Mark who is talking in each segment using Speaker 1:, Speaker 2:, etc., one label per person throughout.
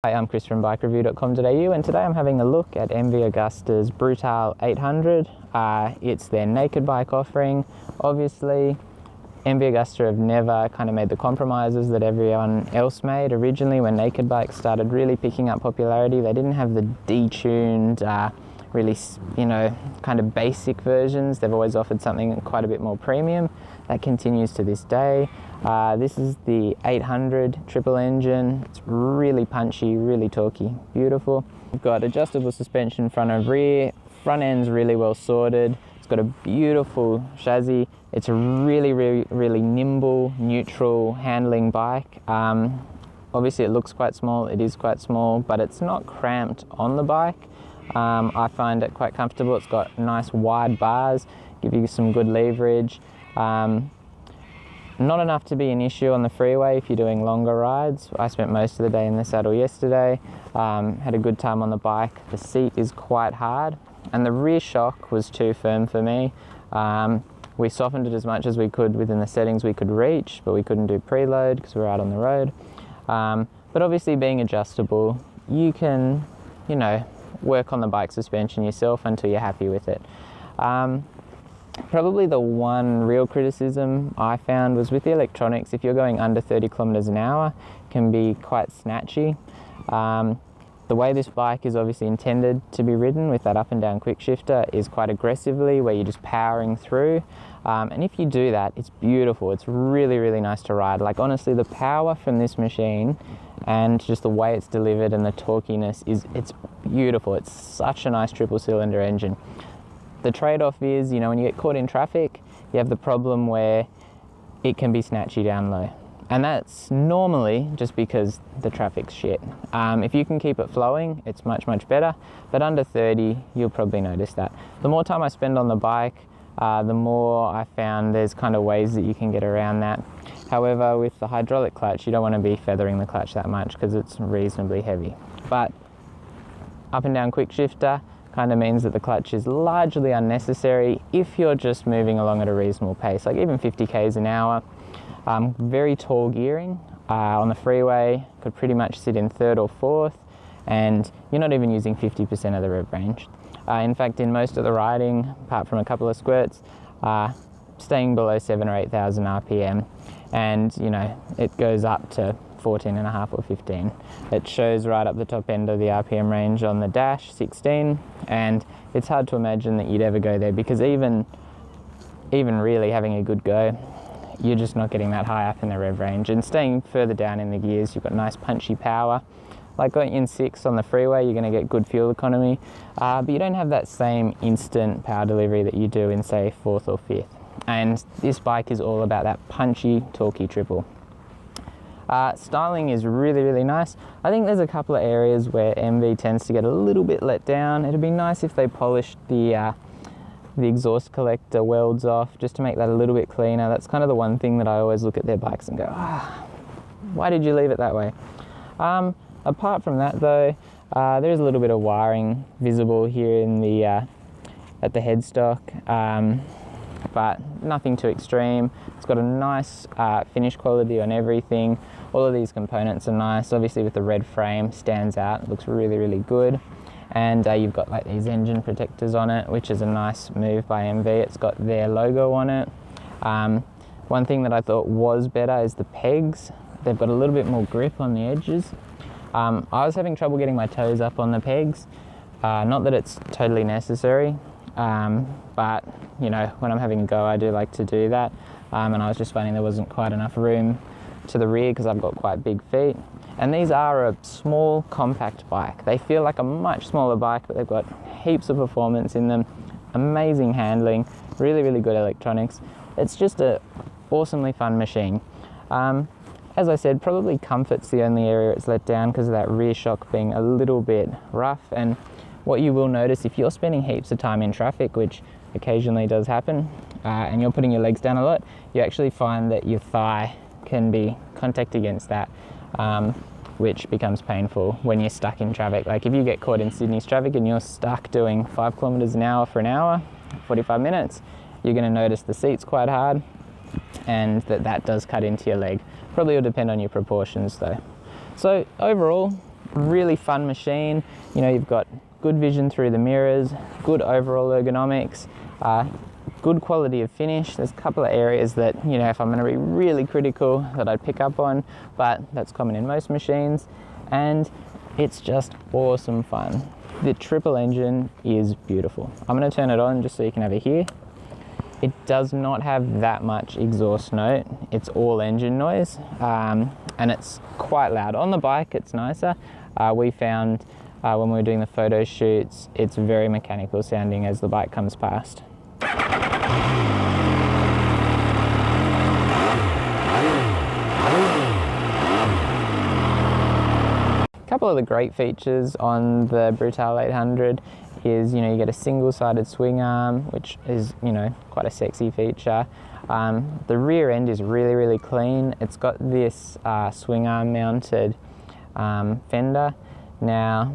Speaker 1: Hi, I'm Chris from BikeReview.com.au, and today I'm having a look at MV Agusta's Brutale 800. It's their naked bike offering. Obviously, MV Agusta have never kind of made the compromises that everyone else made. Originally, when naked bikes started really picking up popularity, they didn't have the detuned, really, kind of basic versions. They've always offered something quite a bit more premium. That continues to this day. This is the 800 triple engine. It's really punchy, really torquey, beautiful. We've got adjustable suspension front and rear. Front end's really well sorted. It's got a beautiful chassis. It's a really nimble, neutral handling bike. Obviously it looks quite small, it is quite small, but it's not cramped on the bike. I find it quite comfortable. It's got nice wide bars, give you some good leverage. Not enough to be an issue on the freeway if you're doing longer rides. I spent most of the day in the saddle yesterday, had a good time on the bike. The seat is quite hard and the rear shock was too firm for me. We softened it as much as we could within the settings we could reach, but we couldn't do preload because we're out on the road. But obviously being adjustable, you can, work on the bike suspension yourself until you're happy with it. Probably the one real criticism I found was with the electronics. If you're going under 30 kilometers an hour, it can be quite snatchy. The way this bike is obviously intended to be ridden with that up and down quick shifter is quite aggressively, where you're just powering through. And if you do that, it's beautiful. It's really nice to ride. Like honestly, the power from this machine and just the way it's delivered and the torquiness it's beautiful. It's such a nice triple cylinder engine. The trade-off is, when you get caught in traffic, you have the problem where it can be snatchy down low. And that's normally just because the traffic's shit. If you can keep it flowing, it's much better. But under 30, you'll probably notice that. The more time I spend on the bike, the more I found there's kind of ways that you can get around that. However, with the hydraulic clutch, you don't want to be feathering the clutch that much because it's reasonably heavy. But up and down quick shifter kind of means that the clutch is largely unnecessary if you're just moving along at a reasonable pace, like even 50 k's an hour. Very tall gearing on the freeway, could pretty much sit in third or fourth, and you're not even using 50% of the rev range. In fact, in most of the riding, apart from a couple of squirts, staying below 7,000 or 8,000 RPM, and it goes up to 14.5 or 15. It shows right up the top end of the RPM range on the dash, 16, and it's hard to imagine that you'd ever go there because even really having a good go, you're just not getting that high up in the rev range. And staying further down in the gears, you've got nice punchy power. Like going in 6 on the freeway, you're going to get good fuel economy, but you don't have that same instant power delivery that you do in, say, 4th or 5th. And this bike is all about that punchy, torquey triple. Styling is really nice. I think there's a couple of areas where MV tends to get a little bit let down. It'd be nice if they polished the exhaust collector welds off just to make that a little bit cleaner. That's kind of the one thing that I always look at their bikes and go, why did you leave it that way? Apart from that though, there's a little bit of wiring visible here in the at the headstock, but nothing too extreme. It's got a nice finish quality on everything. All of these components are nice. Obviously with the red frame, stands out. It looks really good. And you've got like these engine protectors on it, which is a nice move by MV. It's got their logo on it. One thing that I thought was better is the pegs. They've got a little bit more grip on the edges. I was having trouble getting my toes up on the pegs. Not that it's totally necessary, but when I'm having a go, I do like to do that. And I was just finding there wasn't quite enough room to the rear because I've got quite big feet. And these are a small, compact bike. They feel like a much smaller bike, but they've got heaps of performance in them, amazing handling, really good electronics. It's just a awesomely fun machine. As I said, probably comfort's the only area it's let down because of that rear shock being a little bit rough. And what you will notice if you're spending heaps of time in traffic, which occasionally does happen, and you're putting your legs down a lot, you actually find that your thigh can be contact against that, which becomes painful when you're stuck in traffic. Like if you get caught in Sydney's traffic and you're stuck doing 5 kilometers an hour for an hour, 45 minutes, you're going to notice the seat's quite hard and that does cut into your leg. Probably will depend on your proportions though. So overall, really fun machine. You know, you've got good vision through the mirrors, good overall ergonomics, good quality of finish. There's a couple of areas that, you know, if I'm going to be really critical, that I'd pick up on, but that's common in most machines. And it's just awesome fun. The triple engine is beautiful. I'm going to turn it on just so you can have a hear. It does not have that much exhaust note. It's all engine noise, and it's quite loud. On the bike, it's nicer. We found when we were doing the photo shoots, it's very mechanical sounding as the bike comes past. A couple of the great features on the Brutale 800 is, you know, you get a single-sided swing arm, which is, you know, quite a sexy feature. The rear end is really, really clean. It's got this swing arm mounted fender. Now,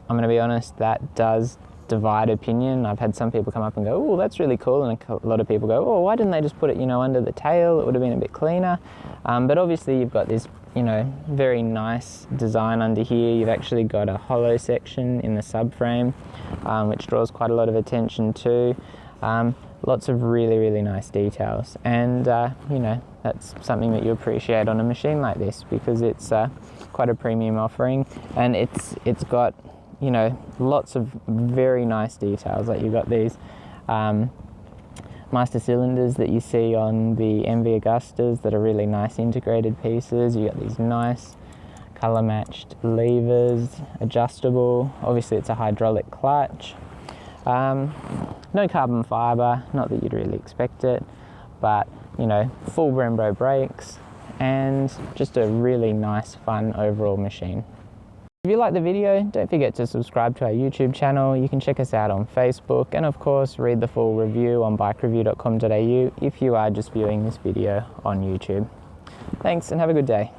Speaker 1: I'm going to be honest, that does divide opinion. I've had some people come up and go, oh, that's really cool, and a lot of people go, oh, why didn't they just put it, you know, under the tail? It would have been a bit cleaner. But obviously you've got this, you know, very nice design under here. You've actually got a hollow section in the subframe, which draws quite a lot of attention too. Lots of really, really nice details, and you know, that's something that you appreciate on a machine like this, because it's quite a premium offering, and it's got, you know, lots of very nice details. Like you've got these master cylinders that you see on the MV Augustas that are really nice integrated pieces. You got these nice color matched levers, adjustable. Obviously it's a hydraulic clutch. No carbon fiber, not that you'd really expect it, but, you know, full Brembo brakes, and just a really nice, fun overall machine. If you like the video, don't forget to subscribe to our YouTube channel. You can check us out on Facebook, and of course read the full review on BikeReview.com.au if you are just viewing this video on YouTube. Thanks, and have a good day.